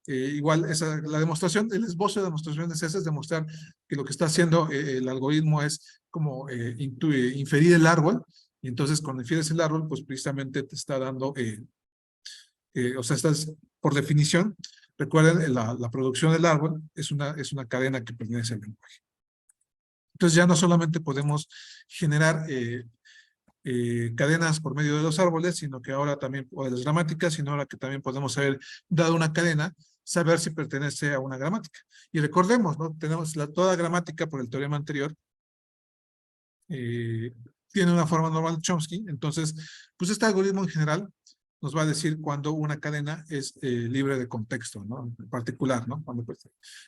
Igual la demostración, el esbozo de demostración es ese, es demostrar que lo que está haciendo el algoritmo es como inferir el árbol, y entonces cuando infieres el árbol, pues precisamente te está dando o sea, estás, por definición, recuerden, la producción del árbol es una cadena que pertenece al lenguaje. Entonces ya no solamente podemos generar cadenas por medio de los árboles, sino que ahora también, o de las gramáticas, sino ahora que también podemos haber dado una cadena, saber si pertenece a una gramática. Y recordemos, ¿no? Tenemos toda gramática por el teorema anterior, tiene una forma normal de Chomsky, entonces, pues este algoritmo en general nos va a decir cuando una cadena es libre de contexto, ¿no? En particular, ¿no?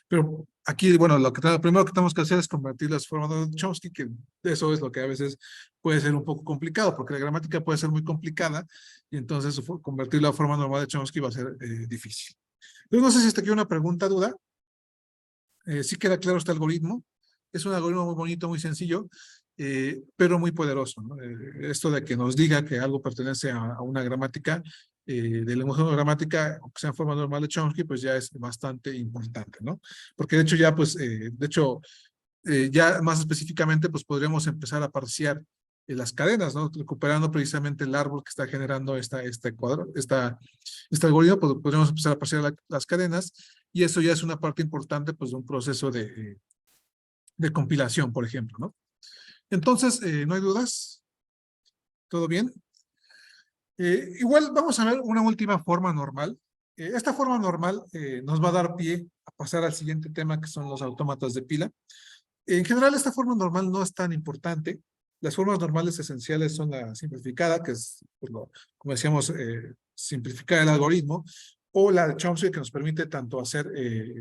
Pero aquí, bueno, lo primero que tenemos que hacer es convertir las formas de Chomsky, que eso es lo que a veces puede ser un poco complicado, porque la gramática puede ser muy complicada, y entonces convertir la forma normal de Chomsky va a ser difícil. Yo no sé si hasta aquí una pregunta, duda. Sí queda claro este algoritmo. Es un algoritmo muy bonito, muy sencillo, pero muy poderoso, ¿no? Esto de que nos diga que algo pertenece a una gramática, de lenguaje de gramática, aunque sea en forma normal de Chomsky, pues ya es bastante importante, ¿no? Porque de hecho ya, pues, ya más específicamente, pues podríamos empezar a parciar las cadenas, ¿no? Recuperando precisamente el árbol que está generando este algoritmo, pues podríamos empezar a parciar las cadenas, y eso ya es una parte importante, pues, de un proceso de compilación, por ejemplo, ¿no? Entonces, ¿no hay dudas? ¿Todo bien? Igual vamos a ver una última forma normal. Esta forma normal nos va a dar pie a pasar al siguiente tema, que son los autómatas de pila. En general, esta forma normal no es tan importante. Las formas normales esenciales son la simplificada, que es, pues, como decíamos, simplificar el algoritmo, o la de Chomsky, que nos permite tanto hacer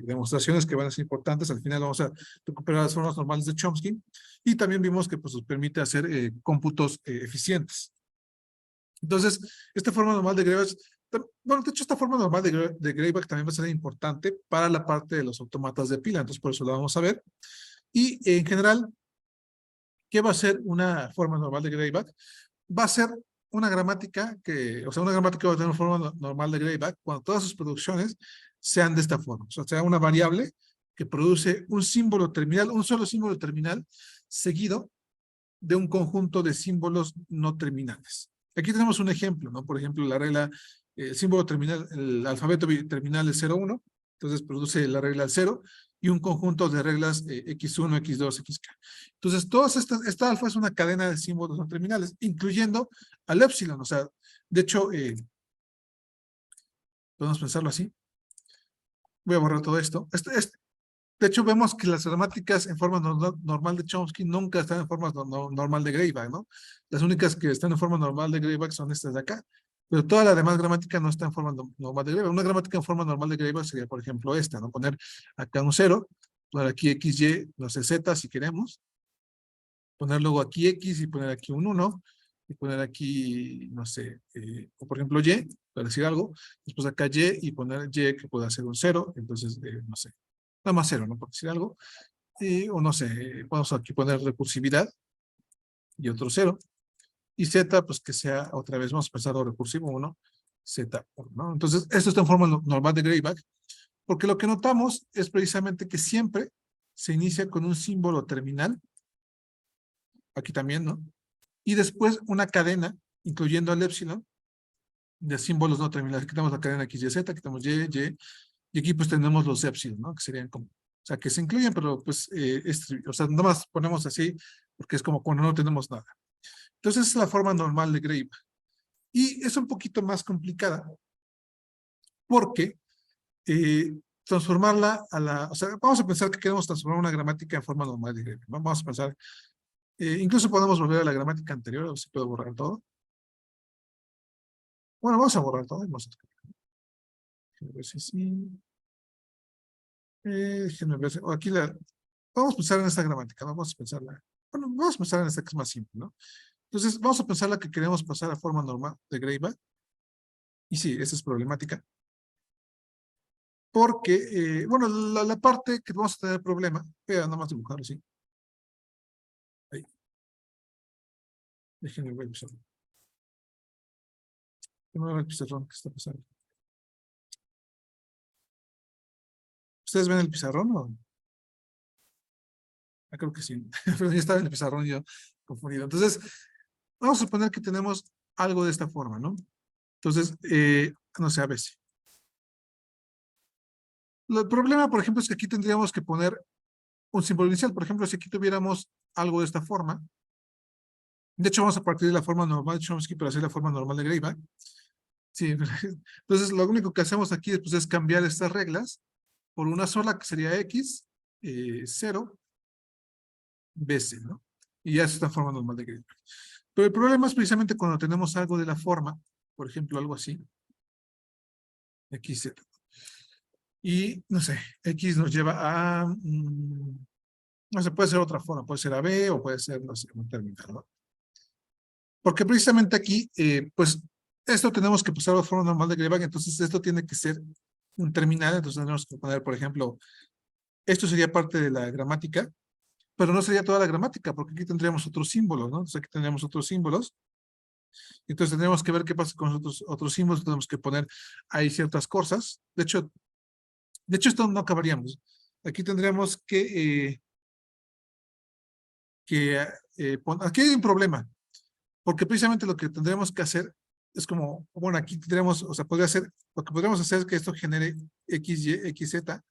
demostraciones que van a ser importantes. Al final vamos a recuperar las formas normales de Chomsky, y también vimos que pues, nos permite hacer cómputos eficientes. Entonces, esta forma normal de Greibach, bueno, de hecho, esta forma normal de Greibach también va a ser importante para la parte de los autómatas de pila, entonces por eso la vamos a ver. Y en general, ¿qué va a ser una forma normal de Greibach? Va a ser una gramática que, o sea, una gramática va a tener una forma normal de Greibach cuando todas sus producciones sean de esta forma, o sea, una variable que produce un símbolo terminal, un solo símbolo terminal, seguido de un conjunto de símbolos no terminales. Aquí tenemos un ejemplo, ¿no? Por ejemplo, la regla, el símbolo terminal, el alfabeto terminal es 0,1, entonces produce la regla al 0 y un conjunto de reglas x1, x2, xk. Entonces, esta alfa es una cadena de símbolos no terminales, incluyendo al épsilon, o sea, de hecho, podemos pensarlo así. Voy a borrar todo esto. De hecho, vemos que las gramáticas en forma normal de Chomsky nunca están en forma normal de Greibach, ¿no? Las únicas que están en forma normal de Greibach son estas de acá, pero toda la demás gramática no está en forma normal de Greibach. Una gramática en forma normal de Greibach sería, por ejemplo, esta, ¿no? Poner acá un 0, poner aquí x, y, no sé, z si queremos, poner luego aquí x y poner aquí un 1, y poner aquí, no sé, o por ejemplo y, para decir algo, después acá y poner y que pueda ser un 0, entonces, no sé, nada más 0, ¿no? Por decir algo. O no sé, vamos aquí a poner recursividad y otro 0. Y z, pues que sea otra vez, vamos a pensar lo recursivo 1, z, ¿no? Entonces, esto está en forma normal de Greibach, porque lo que notamos es precisamente que siempre se inicia con un símbolo terminal, aquí también, ¿no? Y después una cadena, incluyendo el epsilon, de símbolos no terminales. Aquí tenemos la cadena x, y, z, aquí tenemos y aquí pues tenemos los epsilon, ¿no? Que serían como, o sea, que se incluyen, pero pues, o sea, nada más ponemos así, porque es como cuando no tenemos nada. Entonces, es la forma normal de Greibach. Y es un poquito más complicada, porque transformarla o sea, vamos a pensar que queremos transformar una gramática en forma normal de Greibach, ¿no? Vamos a pensar, incluso podemos volver a la gramática anterior, a ver si puedo borrar todo. Bueno, vamos a borrar todo. Vamos a ver si sí. Déjenme ver. Aquí vamos a pensar en esta gramática. Vamos a pensarla. Bueno, vamos a pensar en esta que es más simple, ¿no? Entonces, vamos a pensar la que queremos pasar a forma normal de Greibach. Y sí, esta es problemática. Porque, bueno, la parte que vamos a tener problema, nada más dibujarlo así. Ahí. Déjenme ver el pizarrón. Déjenme ver el pizarrón que está pasando. ¿Ustedes ven el pizarrón o? Creo que sí. Pero ya estaba en el pizarrón yo confundido. Entonces, vamos a suponer que tenemos algo de esta forma, ¿no? Entonces, no sé, a ver si. El problema, por ejemplo, es que aquí tendríamos que poner un símbolo inicial. Por ejemplo, si aquí tuviéramos algo de esta forma, de hecho, vamos a partir de la forma normal de Chomsky para hacer la forma normal de Greibach. Sí, entonces lo único que hacemos aquí pues, es cambiar estas reglas por una sola que sería x, 0, bc, ¿no? Y ya es esta forma normal de Greibach. Pero el problema es precisamente cuando tenemos algo de la forma, por ejemplo, algo así, xz. Y, no sé, x nos lleva a, no sé, puede ser otra forma, puede ser a b o puede ser, no sé, un terminal, ¿no? Porque precisamente aquí, pues, esto tenemos que pasar a la forma normal de Greibach, entonces esto tiene que ser un terminal, entonces tenemos que poner, por ejemplo, esto sería parte de la gramática, pero no sería toda la gramática, porque aquí tendríamos otros símbolos, ¿no? Entonces aquí tendríamos otros símbolos, entonces tendríamos que ver qué pasa con los otros símbolos, tenemos que poner ahí ciertas cosas, de hecho esto no acabaríamos, aquí tendríamos aquí hay un problema, porque precisamente lo que tendríamos que hacer es como, bueno, aquí tendríamos, o sea, lo que podríamos hacer es que esto genere x, y, x, z,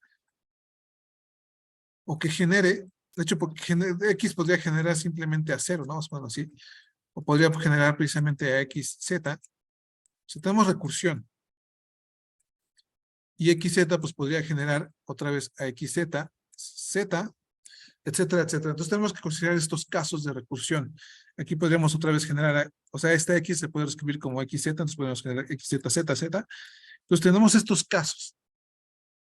o que genere, de hecho, porque x podría generar simplemente a 0, ¿no? Bueno, así, o podría generar precisamente a x, z. Si tenemos recursión, y xz, pues podría generar otra vez a xz, z, etcétera, etcétera. Entonces tenemos que considerar estos casos de recursión. Aquí podríamos otra vez generar, o sea, esta x se puede escribir como xz, entonces podemos generar xz, z, z, Entonces tenemos estos casos.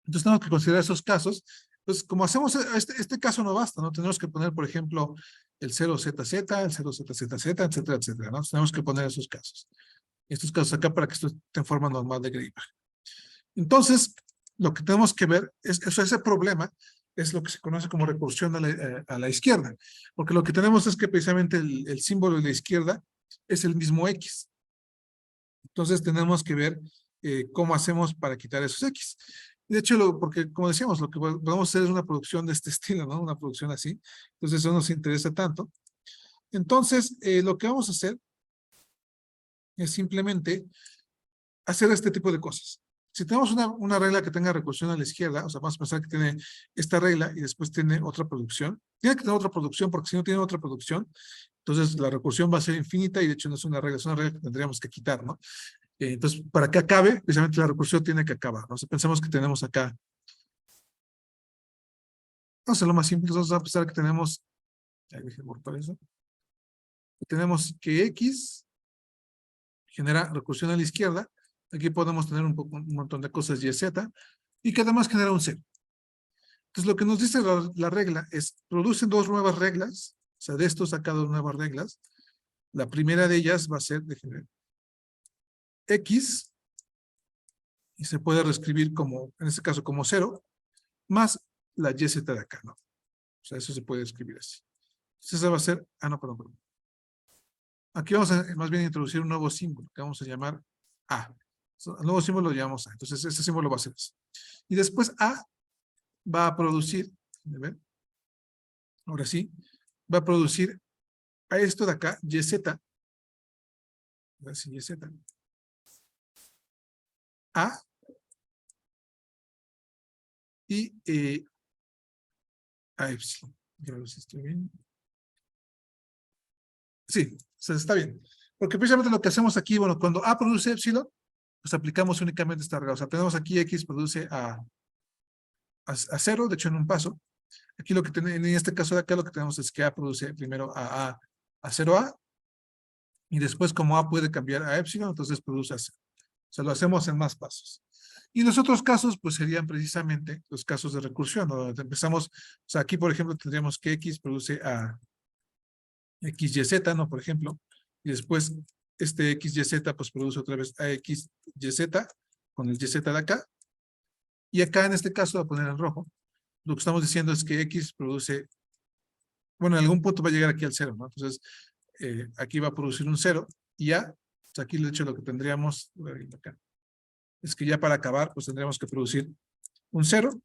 Entonces tenemos que considerar esos casos. Entonces, como hacemos, este caso no basta, ¿no? Tenemos que poner, por ejemplo, el 0ZZ, el 0ZZZ, etcétera, etcétera, ¿no? Tenemos que poner esos casos. Estos casos acá para que esto esté en forma normal de Greiber. Entonces, lo que tenemos que ver es ese problema es lo que se conoce como recursión a la izquierda, porque lo que tenemos es que precisamente el símbolo de la izquierda es el mismo X. Entonces tenemos que ver cómo hacemos para quitar esos X. De hecho, porque como decíamos, lo que podemos hacer es una producción de este estilo, ¿no? Una producción así. Entonces eso nos interesa tanto. Entonces, lo que vamos a hacer es simplemente hacer este tipo de cosas. Si tenemos una regla que tenga recursión a la izquierda, o sea, vamos a pensar que tiene esta regla y después tiene otra producción. Tiene que tener otra producción, porque si no tiene otra producción, entonces la recursión va a ser infinita y de hecho no es una regla que tendríamos que quitar, ¿no? Entonces, para que acabe, precisamente la recursión tiene que acabar, ¿no? O sea, pensamos que tenemos acá, vamos a hacer lo más simple, vamos a pensar que tenemos, ya dejé cortar eso, tenemos que X genera recursión a la izquierda. Aquí podemos tener un montón de cosas y z, y que además genera un 0. Entonces, lo que nos dice la regla es, producen dos nuevas reglas, o sea, de esto saca dos nuevas reglas. La primera de ellas va a ser, déjenme ver, X, y se puede reescribir como, en este caso, como 0, más la YZ de acá, ¿no? O sea, eso se puede escribir así. Entonces, esa va a ser, no, perdón. Aquí vamos a más bien introducir un nuevo símbolo, que vamos a llamar A. El nuevo símbolo lo llamamos A. Entonces, este símbolo va a ser eso. Y después A va a producir, ¿ven? Ahora sí, va a producir a esto de acá, YZ. Así, YZ. A. Y a epsilon. Ya lo sé, estoy bien. Sí, o sea, está bien. Porque precisamente lo que hacemos aquí, bueno, cuando A produce epsilon, pues aplicamos únicamente esta regla. O sea, tenemos aquí X produce a 0, de hecho en un paso. Aquí lo que tenemos, en este caso de acá, lo que tenemos es que A produce primero a 0A, y después como A puede cambiar a epsilon, entonces produce a 0. O sea, lo hacemos en más pasos. Y los otros casos, pues serían precisamente los casos de recursión, ¿no? Donde empezamos, o sea, aquí por ejemplo tendríamos que X produce a XYZ, ¿no? Por ejemplo, y después este XYZ pues produce otra vez a XYZ con el YZ de acá, y acá en este caso voy a poner en rojo, lo que estamos diciendo es que X produce, bueno, en algún punto va a llegar aquí al 0, ¿no? Entonces, aquí va a producir un 0, y ya, pues aquí de hecho lo que tendríamos, acá, es que ya para acabar, pues tendríamos que producir un 0,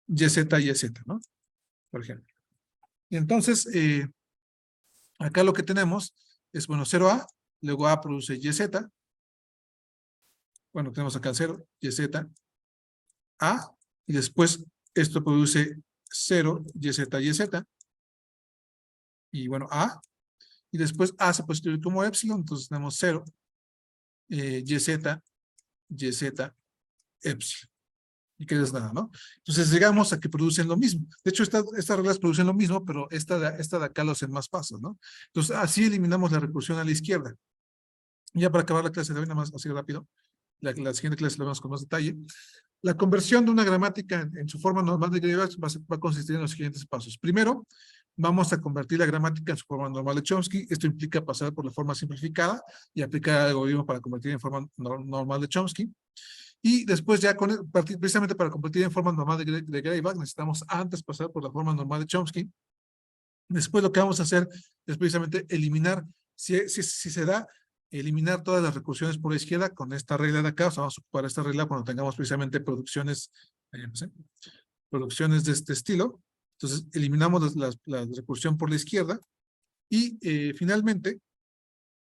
YZ, YZ, ¿no? Por ejemplo. Y entonces, acá lo que tenemos es, bueno, 0A, luego A produce YZ, bueno, tenemos acá el 0, YZ, A, y después esto produce 0, YZ, YZ, y bueno, A, y después A se puede escribir como epsilon, entonces tenemos 0, YZ, YZ, epsilon. Y que es nada, ¿no? Entonces llegamos a que producen lo mismo. De hecho, estas reglas producen lo mismo, pero esta de acá lo hacen más pasos, ¿no? Entonces, así eliminamos la recursión a la izquierda. Ya para acabar la clase de hoy, nada más así rápido, la siguiente clase la vemos con más detalle. La conversión de una gramática en su forma normal de Greiber va a consistir en los siguientes pasos. Primero, vamos a convertir la gramática en su forma normal de Chomsky. Esto implica pasar por la forma simplificada y aplicar el algoritmo para convertir en forma normal de Chomsky. Y después ya precisamente para convertir en forma normal de Greiber, necesitamos antes pasar por la forma normal de Chomsky. Después lo que vamos a hacer es precisamente eliminar, si se da, eliminar todas las recursiones por la izquierda con esta regla de acá. O sea, vamos a ocupar esta regla cuando tengamos precisamente producciones de este estilo. Entonces, eliminamos la recursión por la izquierda y finalmente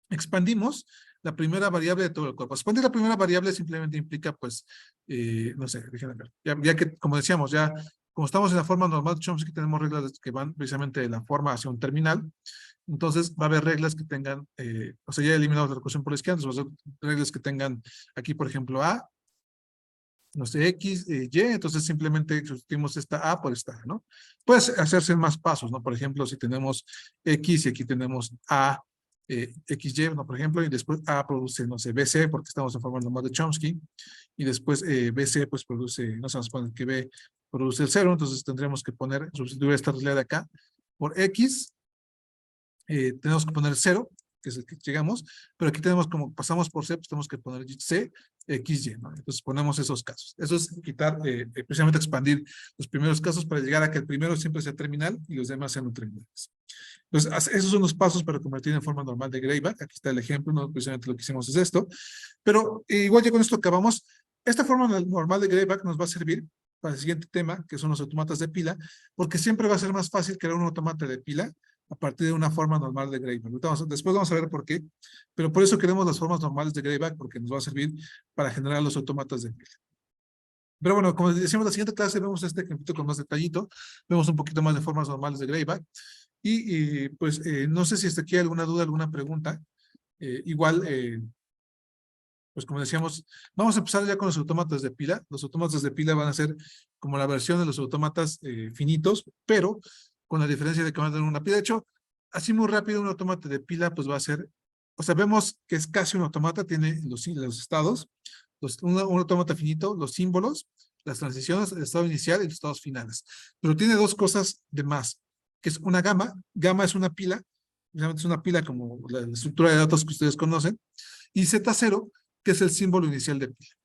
expandimos la primera variable de todo el cuerpo. Expandir la primera variable simplemente implica, pues, no sé, déjenme ver. Ya que, como decíamos, ya como estamos en la forma normal de Chomsky, tenemos reglas que van precisamente de la forma hacia un terminal. Entonces, va a haber reglas que tengan, o sea, ya eliminamos la recursión por la izquierda, entonces va a haber reglas que tengan aquí, por ejemplo, A, no sé, X, Y, entonces simplemente sustituimos esta A por esta A, ¿no? Puede hacerse en más pasos, ¿no? Por ejemplo, si tenemos X y aquí tenemos A XY, ¿no? Por ejemplo, y después A produce, no sé, BC, porque estamos en forma normal de Chomsky, y después BC, pues produce, no se nos pone que B produce el 0, entonces tendríamos que poner, sustituir esta realidad de acá por X, tenemos que poner 0, que es el que llegamos, pero aquí tenemos como pasamos por C, pues tenemos que poner C, XY, ¿no? Entonces ponemos esos casos. Eso es quitar, precisamente expandir los primeros casos para llegar a que el primero siempre sea terminal y los demás sean no terminales. Entonces, esos son los pasos para convertir en forma normal de Greyback. Aquí está el ejemplo, ¿no? Precisamente lo que hicimos es esto. Pero igual ya con esto acabamos. Esta forma normal de Greyback nos va a servir para el siguiente tema, que son los autómatas de pila, porque siempre va a ser más fácil crear un autómata de pila a partir de una forma normal de Greyback. Después vamos a ver por qué, pero por eso queremos las formas normales de Greyback, porque nos va a servir para generar los autómatas de pila. Pero bueno, como decíamos, la siguiente clase vemos este ejemplo con más detallito, vemos un poquito más de formas normales de Greyback. Y pues no sé si hasta aquí hay alguna duda, alguna pregunta. Igual, pues como decíamos, vamos a empezar ya con los autómatas de pila. Los autómatas de pila van a ser como la versión de los autómatas finitos, pero con la diferencia de que van a tener una pila. De hecho, así muy rápido un autómata de pila pues va a ser, o sea, vemos que es casi un autómata, tiene los estados, un autómata finito, los símbolos, las transiciones, el estado inicial y los estados finales. Pero tiene dos cosas de más, que es una gama. Gama es una pila, realmente es una pila como la estructura de datos que ustedes conocen, y Z0, que es el símbolo inicial de pila.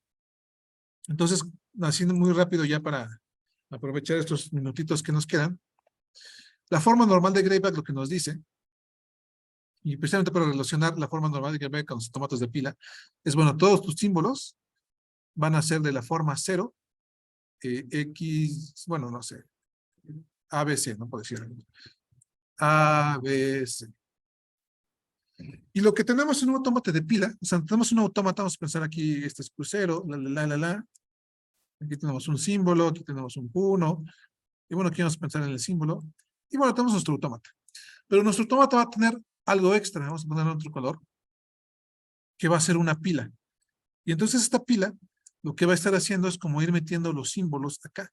Entonces, haciendo muy rápido ya para aprovechar estos minutitos que nos quedan, la forma normal de Greyback lo que nos dice, y precisamente para relacionar la forma normal de Greyback con los autómatas de pila, es bueno, todos tus símbolos van a ser de la forma 0, X, bueno, no sé, ABC, no puedo decir ABC. Y lo que tenemos en un autómata de pila, o sea, tenemos un autómata, vamos a pensar aquí, este es crucero, aquí tenemos un símbolo, aquí tenemos un Q1, y bueno, aquí vamos a pensar en el símbolo, y bueno, tenemos nuestro autómata. Pero nuestro autómata va a tener algo extra, vamos a poner otro color, que va a ser una pila. Y entonces esta pila, lo que va a estar haciendo es como ir metiendo los símbolos acá.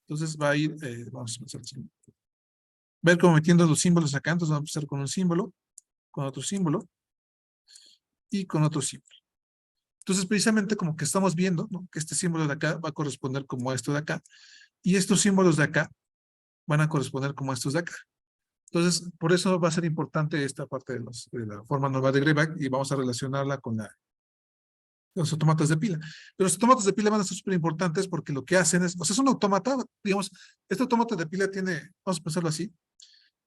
Entonces va a ir, vamos a pensar así. Va a ir como metiendo los símbolos acá, entonces vamos a empezar con un símbolo, con otro símbolo, y con otro símbolo. Entonces, precisamente como que estamos viendo, ¿no? Que este símbolo de acá va a corresponder como a esto de acá, y estos símbolos de acá van a corresponder como a estos de acá. Entonces, por eso va a ser importante esta parte de la forma normal de Greyback, y vamos a relacionarla con los autómatas de pila. Pero los autómatas de pila van a ser súper importantes porque lo que hacen es, o sea, es un autómata, digamos, este autómata de pila tiene, vamos a pensarlo así,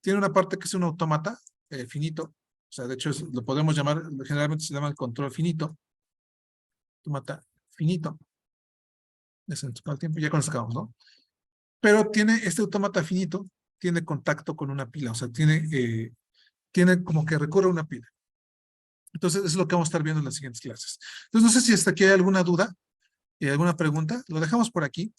tiene una parte que es un autómata finito, o sea, de hecho lo podemos llamar, generalmente se llama el control finito, autómata finito, es en todo el tiempo, ya con eso acabamos, ¿no? Pero tiene, este autómata finito tiene contacto con una pila, o sea, tiene como que recurre a una pila. Entonces, eso es lo que vamos a estar viendo en las siguientes clases. Entonces, no sé si hasta aquí hay alguna duda, alguna pregunta. Lo dejamos por aquí.